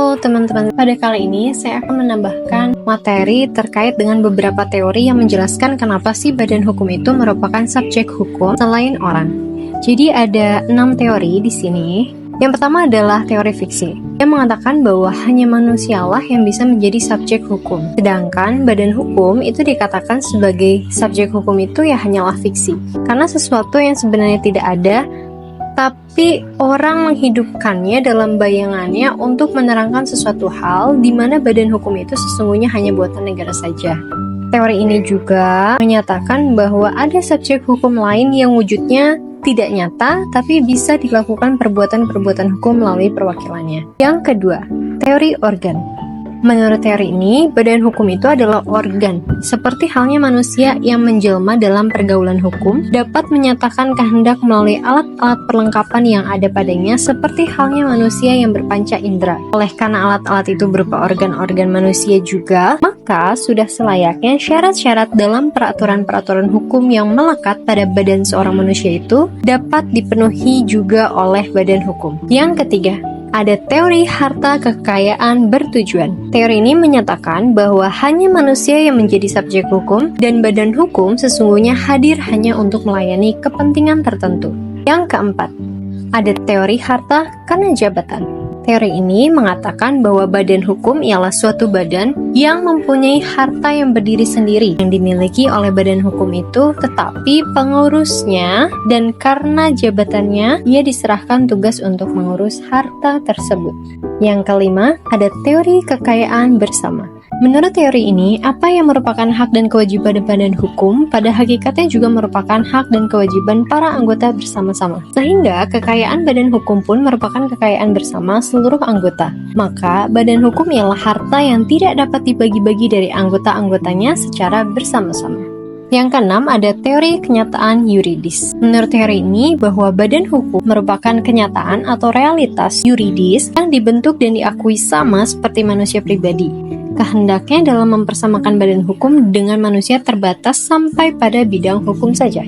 Halo teman-teman, pada kali ini saya akan menambahkan materi terkait dengan beberapa teori yang menjelaskan kenapa sih badan hukum itu merupakan subjek hukum selain orang. Jadi ada 6 teori di sini. Yang pertama adalah teori fiksi, yang mengatakan bahwa hanya manusialah yang bisa menjadi subjek hukum. Sedangkan badan hukum itu dikatakan sebagai subjek hukum itu ya hanyalah fiksi. Karena sesuatu yang sebenarnya tidak ada, tapi orang menghidupkannya dalam bayangannya untuk menerangkan sesuatu hal di mana badan hukum itu sesungguhnya hanya buatan negara saja. Teori ini juga menyatakan bahwa ada subjek hukum lain yang wujudnya tidak nyata, tapi bisa dilakukan perbuatan-perbuatan hukum melalui perwakilannya. Yang kedua, teori organ. Menurut teori ini, badan hukum itu adalah organ, seperti halnya manusia yang menjelma dalam pergaulan hukum, dapat menyatakan kehendak melalui alat-alat perlengkapan yang ada padanya, seperti halnya manusia yang berpanca indera. Oleh karena alat-alat itu berupa organ-organ manusia juga, maka sudah selayaknya syarat-syarat dalam peraturan-peraturan hukum yang melekat pada badan seorang manusia itu dapat dipenuhi juga oleh badan hukum. Yang ketiga, ada teori harta kekayaan bertujuan. Teori ini menyatakan bahwa hanya manusia yang menjadi subjek hukum dan badan hukum sesungguhnya hadir hanya untuk melayani kepentingan tertentu. Yang keempat, ada teori harta karena jabatan. Teori ini mengatakan bahwa badan hukum ialah suatu badan yang mempunyai harta yang berdiri sendiri yang dimiliki oleh badan hukum itu, tetapi pengurusnya dan karena jabatannya ia diserahkan tugas untuk mengurus harta tersebut. Yang kelima, ada teori kekayaan bersama. Menurut teori ini, apa yang merupakan hak dan kewajiban badan hukum pada hakikatnya juga merupakan hak dan kewajiban para anggota bersama-sama. Sehingga kekayaan badan hukum pun merupakan kekayaan bersama seluruh anggota. Maka badan hukum ialah harta yang tidak dapat dibagi-bagi dari anggota-anggotanya secara bersama-sama. Yang keenam, ada teori kenyataan yuridis. Menurut teori ini, bahwa badan hukum merupakan kenyataan atau realitas yuridis yang dibentuk dan diakui sama seperti manusia pribadi. Kehendaknya dalam mempersamakan badan hukum dengan manusia terbatas sampai pada bidang hukum saja.